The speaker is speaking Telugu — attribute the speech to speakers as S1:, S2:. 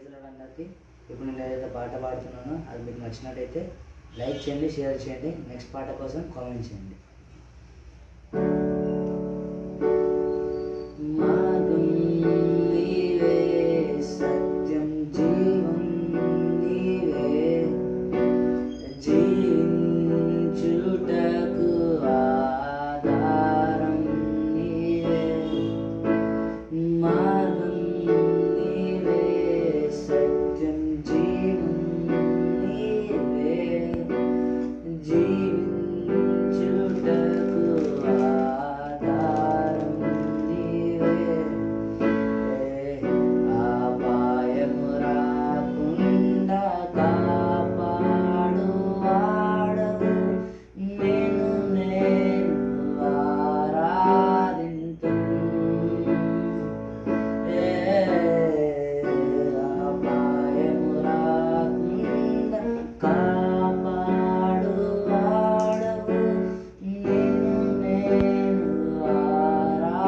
S1: ప్రైజ్లాడ్ అందరికీ. ఇప్పుడు నేను ఏదైతే పాట పాడుతున్నానో అది మీకు నచ్చినట్టయితే లైక్ చేయండి, షేర్ చేయండి. నెక్స్ట్ పాట కోసం కామెంట్ చేయండి. మార్గం నీవే, సత్యం జీవం నీవే, జీవించుటకు ఆధారం నీవే. మార్గం నీవే, సత్యం జీవం నీవే, జీవించుటకు ఆధారం నీవే. అపాయము రాకుండా కాపాడు వాడవు, నేను ఆరాధింతును. అపాయము రాకుండా కాపాడు వాడవు, నేను ఆరాధింతును.